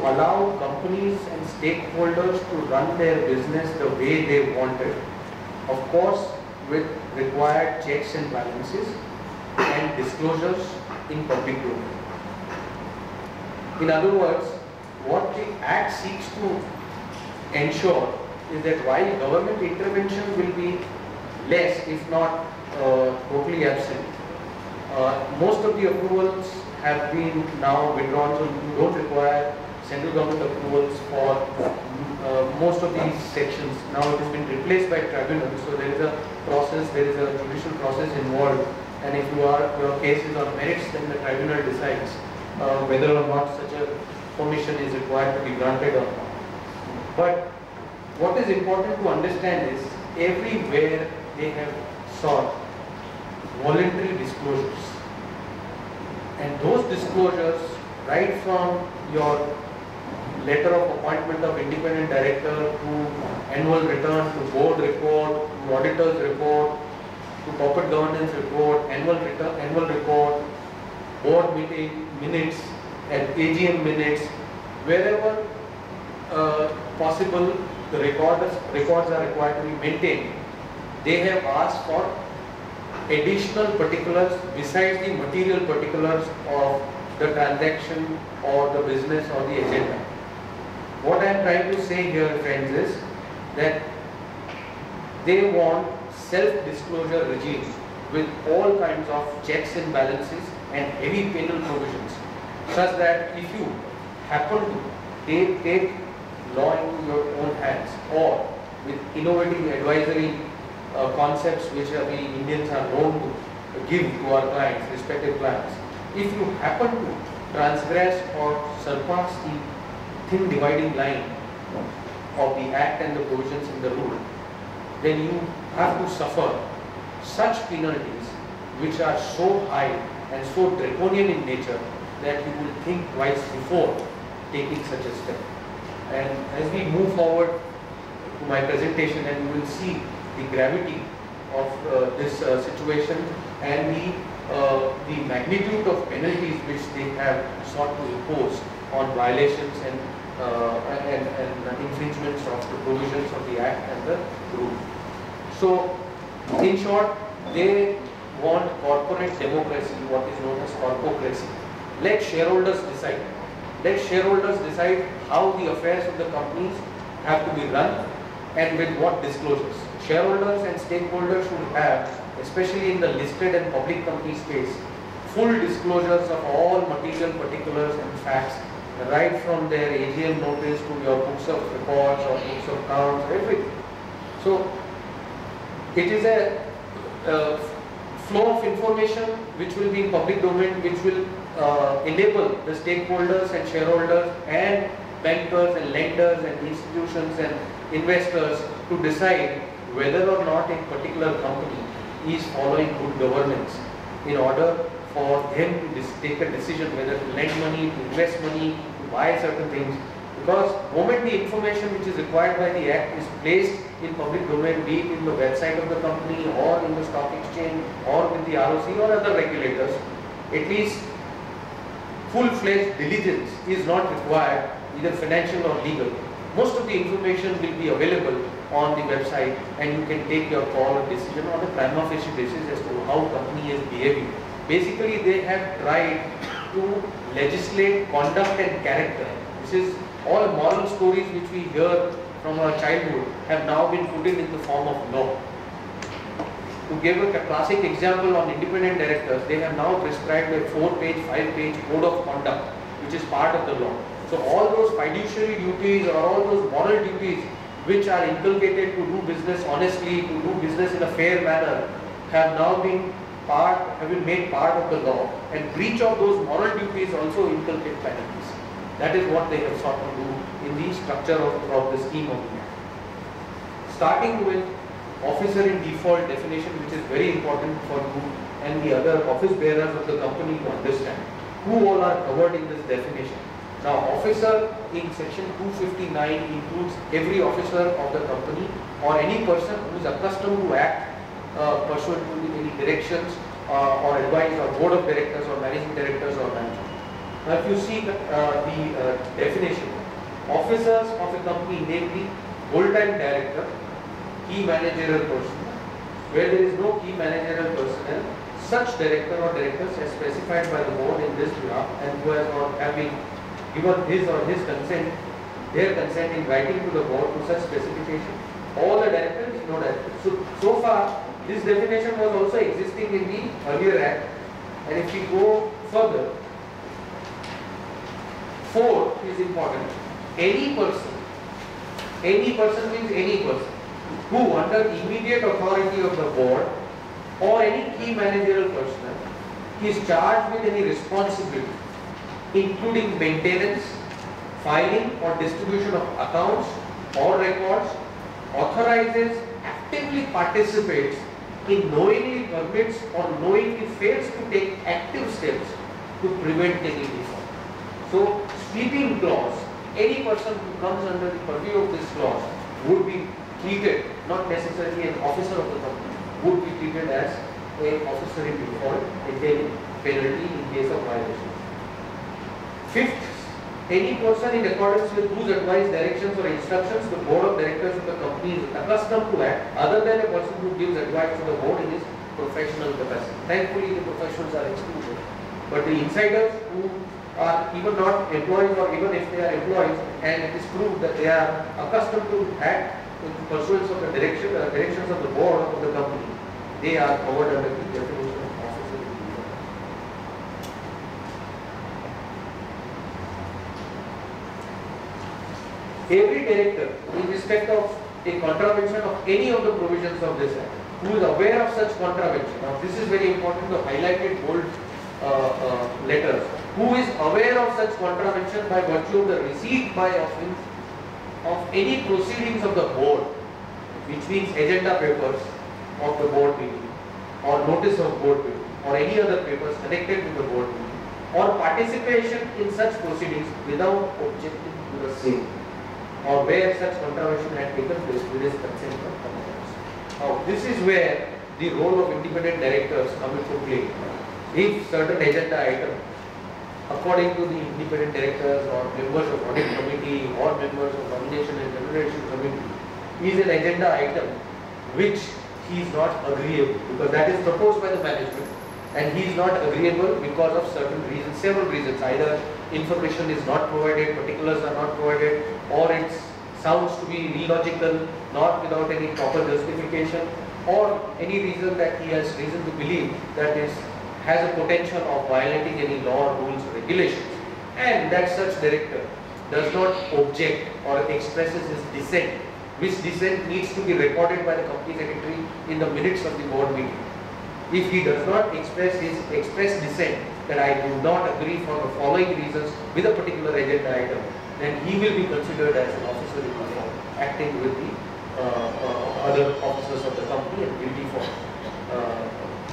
allow companies and stakeholders to run their business the way they want it, of course with required checks and balances and disclosures in public domain. In other words, what the Act seeks to ensure is that while government intervention will be less, if not totally absent, most of the approvals have been now withdrawn, so you don't require central government approvals for most of these sections. Now it has been replaced by tribunals, so there is a process, there is a judicial process involved, and if your case is on merits, then the tribunal decides whether or not such a permission is required to be granted or not. But what is important to understand is everywhere they have sought voluntary disclosures, and those disclosures, right from your letter of appointment of independent director to annual return to board report to auditor's report to corporate governance report, annual report, board meeting minutes and AGM minutes, wherever possible the records are required to be maintained. They have asked for additional particulars besides the material particulars of the transaction or the business or the agenda. What I am trying to say here, friends, is that they want self-disclosure regimes with all kinds of checks and balances and heavy penal provisions, such that if you happen to take law into your own hands, or with innovative advisory concepts which we Indians are known to give to our clients, respective clients, if you happen to transgress or surpass the thin dividing line of the Act and the provisions in the rule, then you have to suffer such penalties which are so high and so draconian in nature that you will think twice before taking such a step. And as we move forward to my presentation, and you will see the gravity of this situation and the magnitude of penalties which they have sought to impose on violations and infringements of the provisions of the Act and the rule. So, in short, they want corporate democracy, what is known as corpocracy. Let shareholders decide. Let shareholders decide how the affairs of the companies have to be run and with what disclosures. Shareholders and stakeholders should have, especially in the listed and public company space, full disclosures of all material particulars and facts, right from their AGM notice to your books of records or books of accounts, everything. So, it is a flow of information which will be in public domain, which will enable the stakeholders and shareholders and bankers and lenders and institutions and investors to decide whether or not a particular company is following good governance, in order for them to take a decision whether to lend money, to invest money, to buy certain things. Because the moment the information which is required by the Act is placed in public domain, be it in the website of the company or in the stock exchange or with the ROC or other regulators, at least full-fledged diligence is not required, either financial or legal. Most of the information will be available on the website, and you can take your call or decision on a prima facie basis as to how company is behaving. Basically, they have tried to legislate conduct and character. This is all moral stories which we hear from our childhood have now been put in the form of law. To give a classic example on independent directors, they have now prescribed a 4-page, 5-page code of conduct, which is part of the law. So all those fiduciary duties or all those moral duties which are inculcated to do business honestly, to do business in a fair manner, have now been made part of the law, and breach of those moral duties also inculcate penalties. That is what they have sought to do in the structure of the scheme of the Act. Starting with officer in default definition, which is very important for you and the other office bearers of the company to understand who all are covered in this definition. Now, officer in section 259 includes every officer of the company or any person who is accustomed to act pursuant to any directions or advice or board of directors or managing directors or management. Now if you see the definition, officers of a company, namely full-time director, key managerial personnel. Where there is no key managerial personnel, such director or directors as specified by the board in this draft and who has or having given his or his consent, their consent in writing to the board to such specification. All the directors, no directors. So far, this definition was also existing in the earlier act. And if we go further, 4 is important. Any person means any person, who under immediate authority of the board or any key managerial personnel is charged with any responsibility, including maintenance, filing or distribution of accounts or records, authorizes, actively participates in, knowingly permits or knowingly fails to take active steps to prevent any default. So, sweeping clause, any person who comes under the purview of this clause would be treated, not necessarily an officer of the company, would be treated as an officer in default, entailing penalty in case of violation. 5th, any person in accordance with whose advice, directions or instructions the board of directors of the company is accustomed to act, other than a person who gives advice to the board in his professional capacity. Thankfully, the professionals are excluded. But the insiders who are even not employees, or even if they are employees and it is proved that they are accustomed to act in pursuance of the directions of the board of the company, they are covered under the definition of officer in default. Every director, in respect of a contravention of any of the provisions of this act, who is aware of such contravention, now this is very important to highlight it bold letters, who is aware of such contravention by virtue of the receipt by offense of any proceedings of the board, which means agenda papers of the board meeting, or notice of board meeting, or any other papers connected with the board meeting, or participation in such proceedings without objecting to the same, or where such contravention had taken place with his consent or concurrence. Now, this is where the role of independent directors come into play. If certain agenda item, according to the independent directors or members of audit committee or members of nomination and remuneration committee, is an agenda item which he is not agreeable, because that is proposed by the management, and he is not agreeable because of certain reasons, several reasons. Either information is not provided, particulars are not provided, or it sounds to be illogical, not without any proper justification, or any reason that he has reason to believe that is has a potential of violating any law, rules, or regulations, and that such director does not object or expresses his dissent, which dissent needs to be recorded by the company secretary in the minutes of the board meeting. If he does not express his dissent that I do not agree for the following reasons with a particular agenda item, then he will be considered as an officer in default, acting with the other officers of the company and guilty for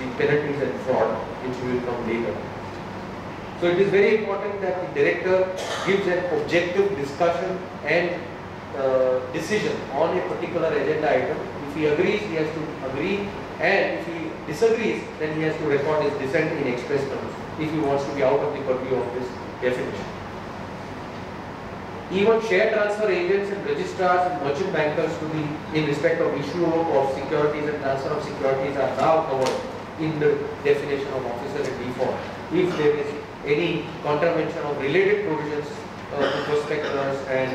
the penalties and fraud, which will come later. So it is very important that the director gives an objective discussion and decision on a particular agenda item. If he agrees, he has to agree, and if he disagrees, then he has to record his dissent in express terms if he wants to be out of the purview of this definition. Even share transfer agents and registrars and merchant bankers to the in respect of issue of securities and transfer of securities are now covered in the definition of officer in default. If there is any contravention of related provisions to prospectus and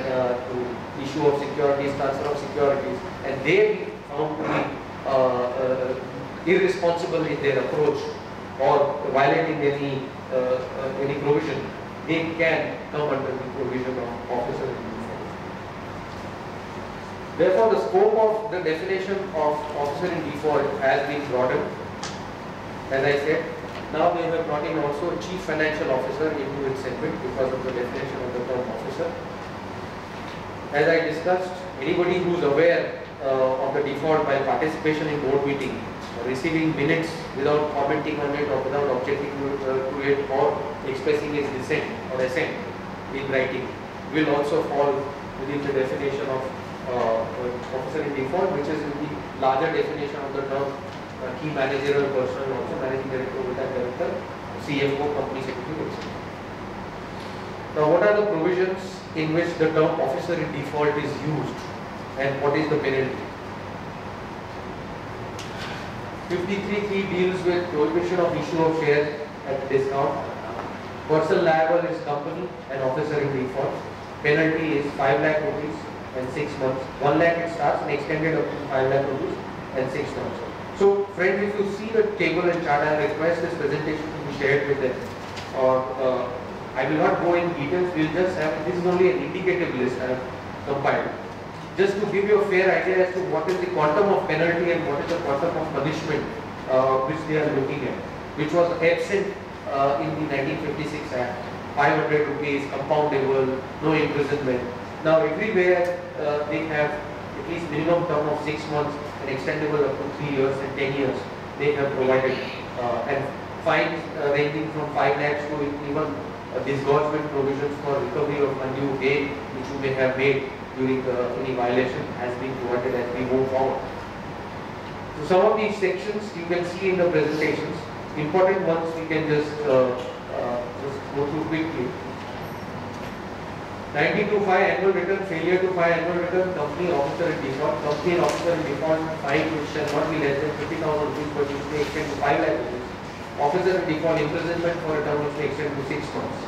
to issue of securities, transfer of securities, and they be found to be irresponsible in their approach or violating any provision, they can come under the provision of officer in default. Therefore, the scope of the definition of officer in default has been broadened. As I said, now they have brought in also a chief financial officer into its segment because of the definition of the term officer. As I discussed, anybody who is aware of the default by participation in board meeting, receiving minutes without commenting on it or without objecting to it or expressing his dissent or assent in writing, will also fall within the definition of officer in default, which is in the larger definition of the term key managerial person, also managing director, full-time director, CFO, company secretary, etc. Now, what are the provisions in which the term officer in default is used and what is the penalty? 53(3) deals with prohibition of issue of shares at a discount. Personal liable is company and officer in default. Penalty is 5 lakh rupees and 6 months. 1 lakh it starts and extended up to 5 lakh rupees and 6 months. So, friends, if you see the table and chart, I request this presentation to be shared with them. Or I will not go in details. We'll just have, this is only an indicative list I have compiled. Just to give you a fair idea as to what is the quantum of penalty and what is the quantum of punishment which they are looking at, which was absent in the 1956 Act. 500 rupees, compoundable, no imprisonment. Now everywhere they have at least minimum term of 6 months and extendable up to 3 years and 10 years they have provided, and fines ranging from 5 lakhs to even disgorgement provisions for recovery of undue gain which you may have made during any violation has been provided as we move forward. So some of these sections you can see in the presentations. Important ones we can just go through quickly. 9025 annual return, failure to file annual return, company officer in default. Company and officer in default fine which shall not be less than 50,000 rupees but which may extend to 5 lakh rupees. Officer in default, imprisonment for a term which may extend to 6 months.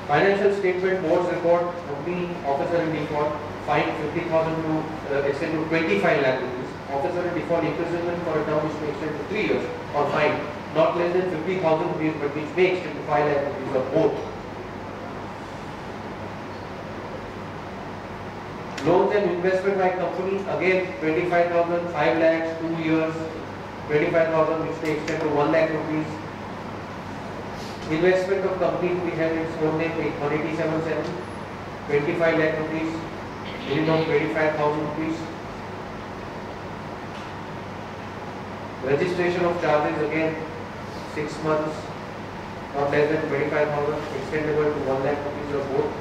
Financial statement, board's report, company officer in default, fine 50,000 to extend to 25 lakh rupees. Officer in default, imprisonment for a term which may extend to 3 years, or fine not less than 50,000 rupees but which may extend to 5 lakh rupees or both. Loans and investment by company, again 25,000, 5 lakhs, 2 years, 25,000 which may extend to 1 lakh rupees. Investment of company we have its own name 1877, 25 lakh rupees, minimum 25,000 rupees. Registration of charges again 6 months, not less than 25,000, extendable to 1 lakh rupees or both.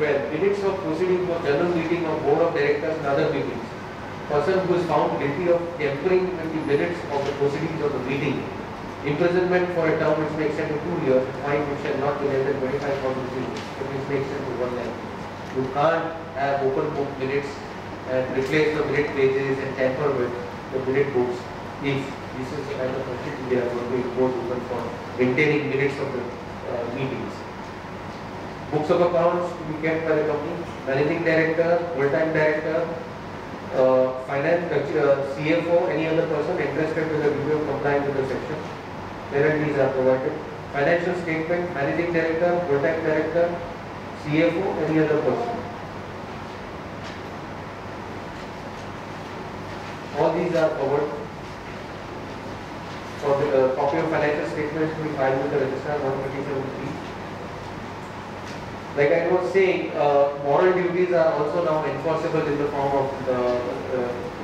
Minutes of proceeding for general meeting of board of directors and other meetings. Person who is found guilty of tampering with the minutes of the proceedings of the meeting. Imprisonment for a term which may extend to 2 years. Fine which shall not be less than 25,000 rupees, which may extend to 1 lakh. You can't have open book minutes and replace the minute pages and tamper with the minute books if this is the kind of constitution they are going to impose open for maintaining minutes of the meetings. Books of accounts to be kept by the company, managing director, full-time director, finance, CFO, any other person interested with the review of compliance with the section. Penalties are provided. Financial statement, managing director, full-time director, CFO, any other person. All these are covered. For the copy of financial statements to be filed with the registrar 127(3). Like I was saying, moral duties are also now enforceable in the form of the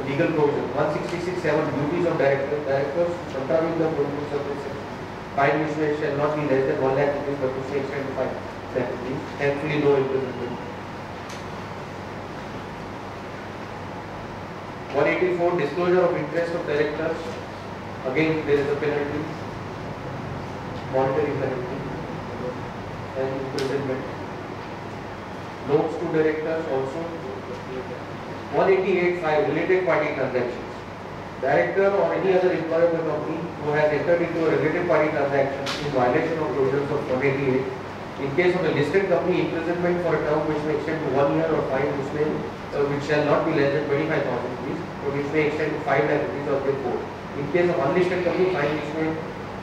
legal provision. 166(7) duties of directors contrary with the provisions of this section. Fine which shall not be less than 1 lakh rupees but which may extend to 5 lakh rupees. Thankfully, no imprisonment. 184 disclosure of interest of directors. Again, there is a penalty, monetary penalty, and imprisonment. Notes to directors also. 188(5) related party transactions. Director or any other employee of the company who has entered into a related party transaction in violation of provisions of 188. In case of a listed company, imprisonment for a term which may extend to 1 year or fine which shall not be less than 25,000 rupees, or which may extend to 5 lakh rupees or therefore. In case of unlisted company, fine which may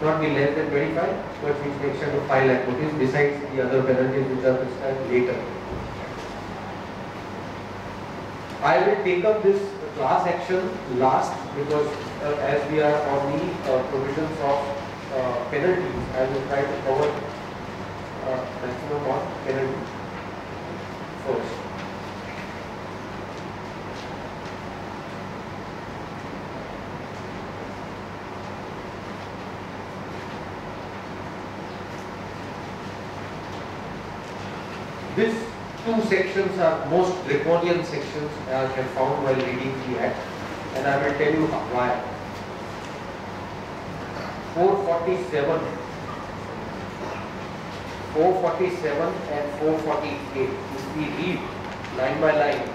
not be less than 25, but which may extend to 5 lakh rupees besides the other penalties which are prescribed later. I will take up this class action last because as we are on the provisions of penalties, I will try to cover maximum on penalty first. This two sections are most draconian sections I have found while reading the Act, and I will tell you why. 447 and 448, if we read line by line,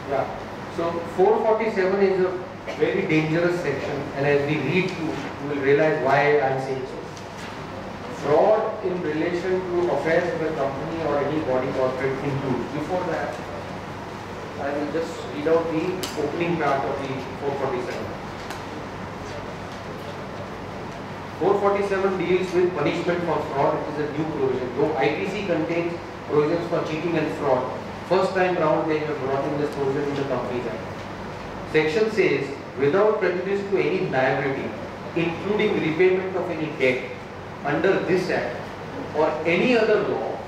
yeah. So 447 is a very dangerous section, and as we read through, you will realize why I am saying so. Fraud in relation to affairs of a company or any body corporate includes. Before that, I will just read out the opening part of the 447. 447 deals with punishment for fraud. It is a new provision. Though IPC contains provisions for cheating and fraud, first time round they have brought in this provision in the Companies Act. Section says, without prejudice to any liability, including repayment of any debt under this Act or any other law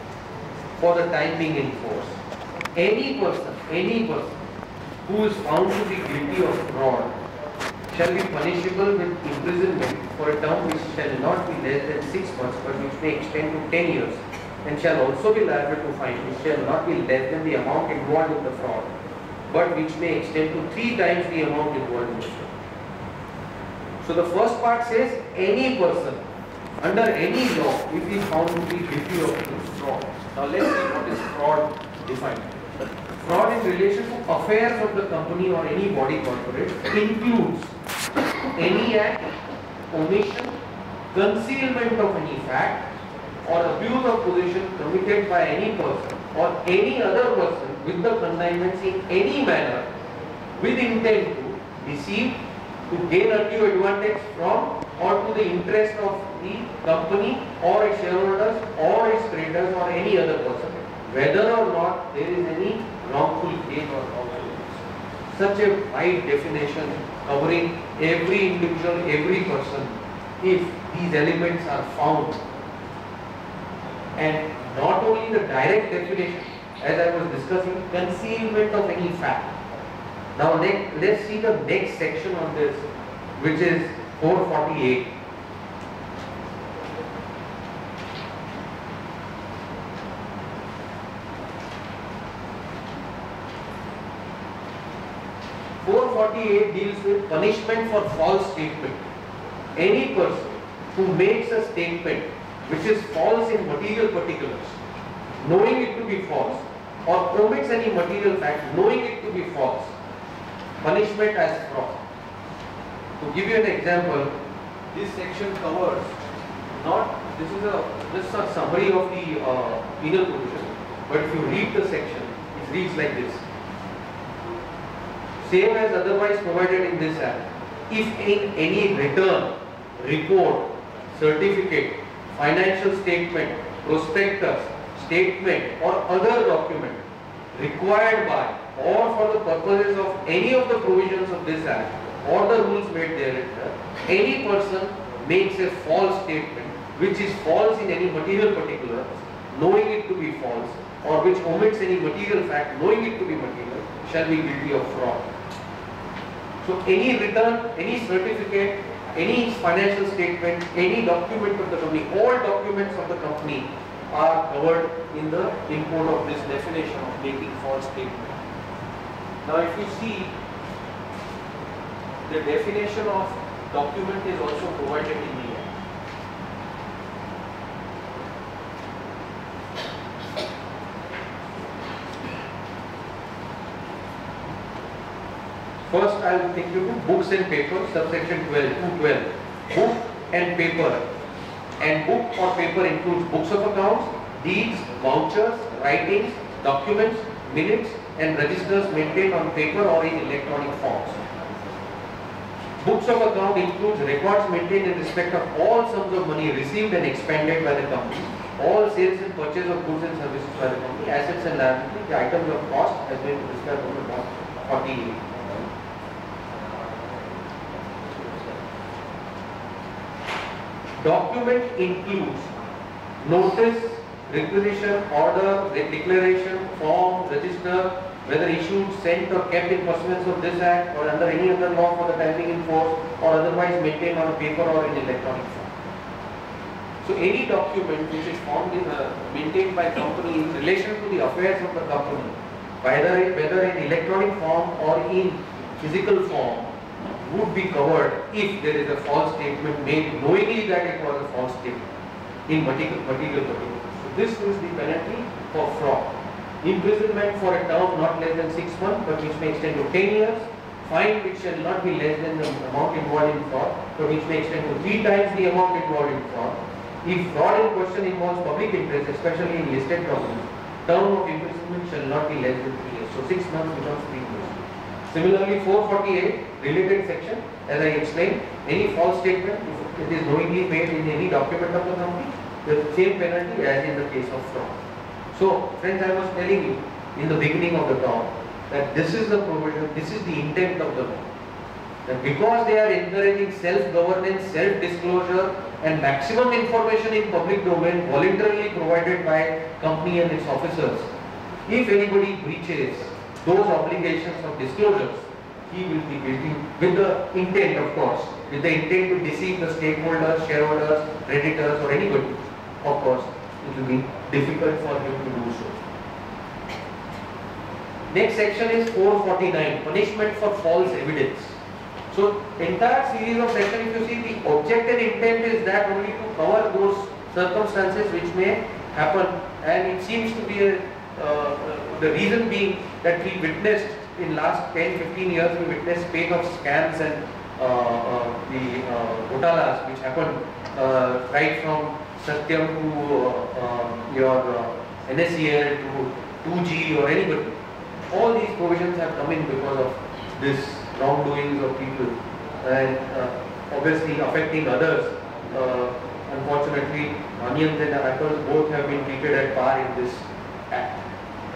for the time being in force, any person who is found to be guilty of fraud shall be punishable with imprisonment for a term which shall not be less than 6 months but which may extend to 10 years, and shall also be liable to fine which shall not be less than the amount involved in the fraud, but which may extend to 3 times the amount involved in the fraud. So the first part says any person under any law if he is found to be guilty of fraud. Now let's see what is fraud defined. Fraud in relation to affairs of the company or any body corporate includes any act, omission, concealment of any fact, or abuse of position committed by any person or any other person with the connivance in any manner with intent to deceive, to gain undue advantage from or to the interest of the company or its shareholders or its creditors or any other person, whether or not there is any wrongful gain or wrongful use. Such a wide definition covering every individual, every person, if these elements are found, and not only the direct definition, as I was discussing, concealment of any fact. Now let's see the next section on this, which is 448. Deals with punishment for false statement. Any person who makes a statement which is false in material particulars, knowing it to be false, or omits any material fact, knowing it to be false, punishment as fraud. To give you an example, this section covers this is a summary of the penal provision, but if you read the section, it reads like this. Same as otherwise provided in this Act, if in any return, report, certificate, financial statement, prospectus, statement or other document required by or for the purposes of any of the provisions of this Act or the rules made thereafter, any person makes a false statement which is false in any material particulars, knowing it to be false, or which omits any material fact, knowing it to be material, shall be guilty of fraud. So any return, any certificate, any financial statement, any document of the company, all documents of the company are covered in the import of this definition of making false statement. Now if you see, the definition of document is also provided in the Act. I will take you to books and paper, subsection 12, 212. Book and paper. And book or paper includes books of accounts, deeds, vouchers, writings, documents, minutes, and registers maintained on paper or in electronic forms. Books of account includes records maintained in respect of all sums of money received and expended by the company, all sales and purchase of goods and services by the company, assets and liabilities, the items of cost as been described on the past 48. Document includes notice, requisition, order, declaration, form, register, whether issued, sent or kept in pursuance of this act or under any other law for the time being in force or otherwise maintained on a paper or in electronic form. So any document which is formed in maintained by company in relation to the affairs of the company, whether in electronic form or in physical form, would be covered if there is a false statement made knowingly that it was a false statement in material particulars. So this is the penalty for fraud. Imprisonment for a term not less than 6 months but which may extend to 10 years. Fine which shall not be less than the amount involved in fraud but which may extend to 3 times the amount involved in fraud. If fraud in question involves public interest, especially in listed companies, term of imprisonment shall not be less than 3 years. So 6 months becomes 3 years. Similarly, 448, related section, as I explained, any false statement, if it is knowingly made in any document of the company, the same penalty as in the case of fraud. So, friends, I was telling you in the beginning of the talk that this is the provision, this is the intent of the law. That because they are encouraging self-governance, self-disclosure and maximum information in public domain voluntarily provided by company and its officers, if anybody breaches those obligations of disclosures, he will be guilty with the intent, of course, with the intent to deceive the stakeholders, shareholders, creditors or anybody. Of course, it will be difficult for him to do so. Next section is 449, punishment for false evidence. So, entire series of sections, if you see, the object and intent is that only to cover those circumstances which may happen, and it seems to be the reason being that we witnessed in last 10-15 years, we witnessed spate of scams and the ghotalas which happened right from Satyam to your NSCL to 2G or anybody. All these provisions have come in because of this wrongdoings of people and obviously affecting others. Unfortunately, onions and apples both have been treated at par in this act.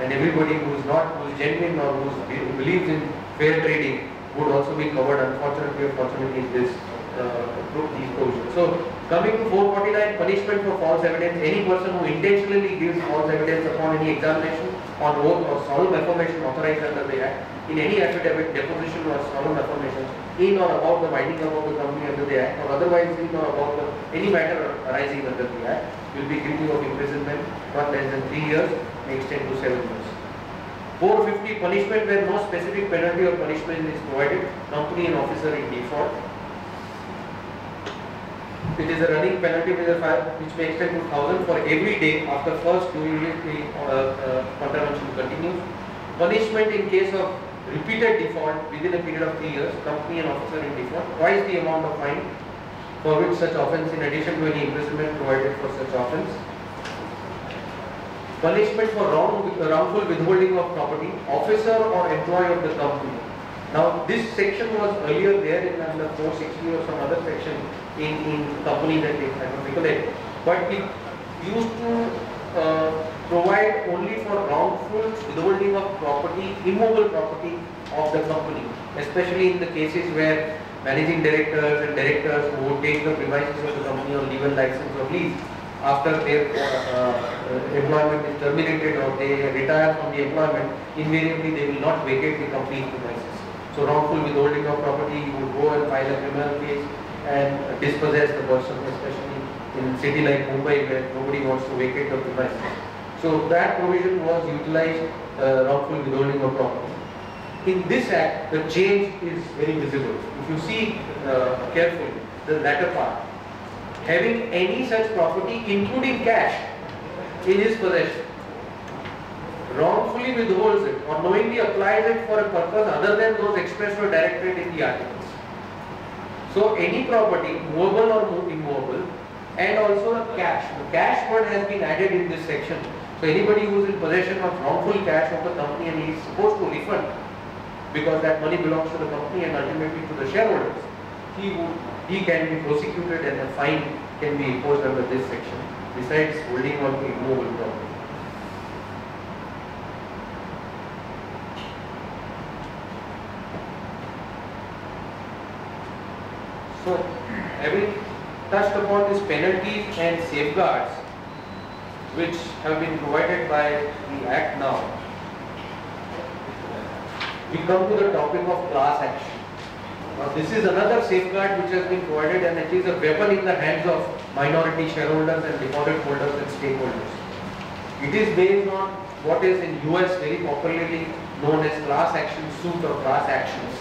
And everybody who is genuine or who believes in fair trading would also be covered, unfortunately or fortunately, in this these provisions. So, coming to 449, punishment for false evidence. Any person who intentionally gives false evidence upon any examination, on oath or solemn affirmation authorized under the Act, in any affidavit, deposition or solemn affirmation, in or about the winding up of the company under the Act, or otherwise in or about any matter arising under the Act, will be guilty of imprisonment not less than 3 years, may extend to 7 years. 450, punishment where no specific penalty or punishment is provided, company and officer in default. It is a running penalty which may extend to 1,000 for every day after first doing it, the contravention continues. Punishment in case of repeated default within a period of 3 years, company and officer in default, twice the amount of fine for which such offence in addition to any imprisonment provided for such offence. Punishment for wrongful withholding of property, officer or employee of the company. Now this section was earlier there in under 460 or some other section in company that they I don't recollect, but it used to provide only for wrongful withholding of property, immovable property of the company, especially in the cases where managing directors and directors who would take the premises of the company on legal license or lease after their employment is terminated or they retire from the employment, invariably they will not vacate the company's premises. So wrongful withholding of property, you would go and file a criminal case and dispossess the person, especially in a city like Mumbai where nobody wants to vacate the premises. So that provision was utilized, wrongful withholding of property. In this act, the change is very visible. If you see carefully, the latter part, having any such property including cash in his possession. wrongfully withholds it or knowingly applies it for a purpose other than those expressed or directed in the articles. So any property, movable or immovable, and also the cash. The cash word has been added in this section. So anybody who is in possession of wrongful cash of the company and he is supposed to refund because that money belongs to the company and ultimately to the shareholders, he can be prosecuted and a fine can be imposed under this section, besides holding on to immovable property. So, having touched upon these penalties and safeguards which have been provided by the Act now, we come to the topic of class action. Now, this is another safeguard which has been provided, and it is a weapon in the hands of minority shareholders and deposit holders and stakeholders. It is based on what is in US very popularly known as class action suit or class actions.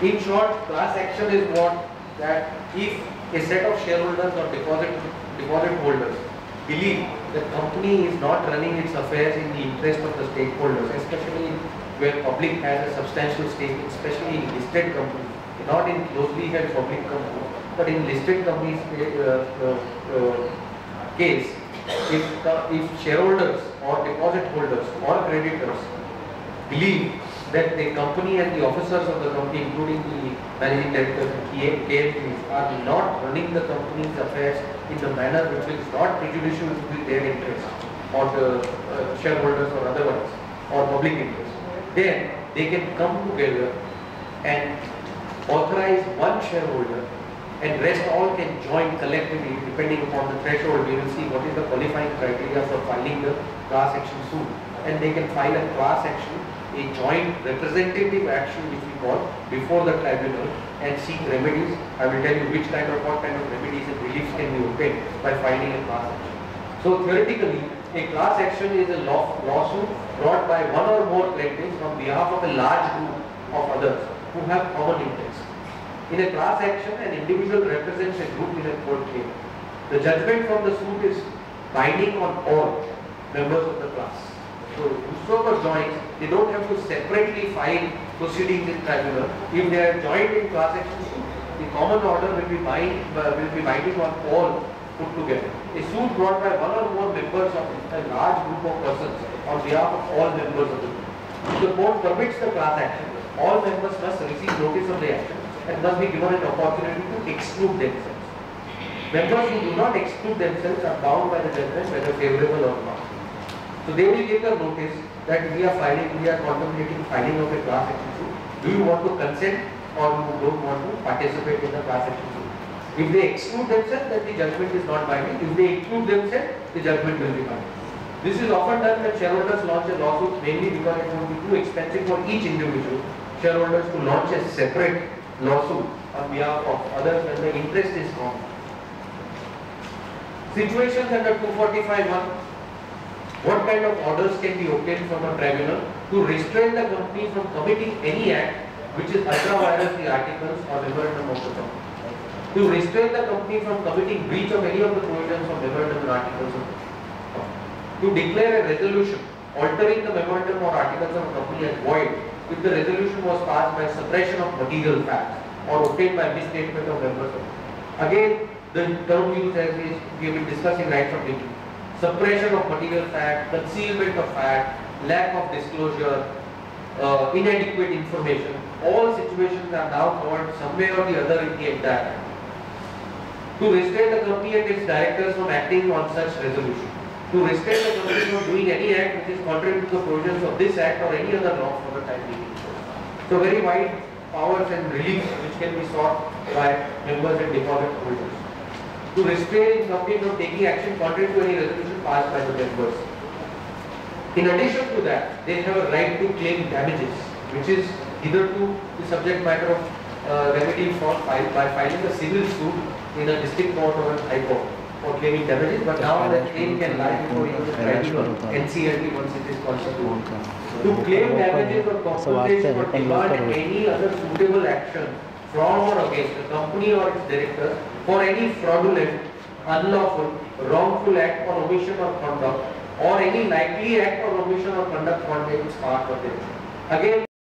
In short, class action is what that if a set of shareholders or deposit holders believe the company is not running its affairs in the interest of the stakeholders, especially where public has a substantial stake, especially in listed companies, not in closely held public companies, but in listed companies case, if shareholders or deposit holders or creditors believe that the company and the officers of the company, including the managing directors and KMPs, are not running the company's affairs in the manner which is not prejudicial to their interest or the shareholders or otherwise or public interest, then they can come together and authorize one shareholder and rest all can join collectively depending upon the threshold. We will see what is the qualifying criteria for filing the class action suit, and they can file a class action, a joint representative action which we call before the tribunal, and seek remedies. I will tell you what kind of remedies and reliefs can be obtained by filing a class action. So theoretically, a class action is a lawsuit brought by one or more plaintiffs on behalf of a large group of others who have common interests. In a class action, an individual represents a group in a court case. The judgment from the suit is binding on all members of the class. So whosoever joins, they don't have to separately file proceedings in tribunal. If they are joined in class action suit, the common order will be binding on all put together. A suit brought by one or more members of a large group of persons on behalf of all members of the group. If the court permits the class action, all members must receive notice of the action and must be given an opportunity to exclude themselves. Members who do not exclude themselves are bound by the judgment, whether favorable or not. So they will give a notice that we are contemplating filing of a class action suit. Do you want to consent or you don't want to participate in the class action suit? If they exclude themselves, then the judgment is not binding. If they include themselves, the judgment will be binding. This is often done when shareholders launch a lawsuit, mainly because it would be too expensive for each individual shareholders to launch a separate lawsuit on behalf of others when the interest is common. Situations under 245(1). What kind of orders can be obtained from a tribunal to restrain the company from committing any act which is ultra vires the articles or memorandum of the company? To restrain the company from committing breach of any of the provisions of memorandum and articles of the company. To declare a resolution altering the memorandum or articles of a company as void if the resolution was passed by suppression of material facts or obtained by misstatement of members of the company. Again, the term used as we have been discussing right from the beginning. Suppression of material fact, concealment of fact, lack of disclosure, inadequate information, all situations are now covered somewhere or the other in the entire act. To restrain the company and its directors from acting on such resolution. To restrain the company from doing any act which is contrary to the provisions of this act or any other law for the time being. So very wide powers and reliefs which can be sought by members and deposit holders. To restrain the company from taking action contrary to any resolution passed by the members. In addition to that, they have a right to claim damages, which is hitherto the subject matter of remedy for by filing a civil suit in a district court or a high court for claiming damages, but now that claim can lie before the tribunal, NCLT, once it is constituted. To claim damages or compensation or demand any other suitable action from or against the company or its directors for any fraudulent, unlawful, wrongful act or omission or conduct or any likely act or omission or conduct found by its part of them. Again,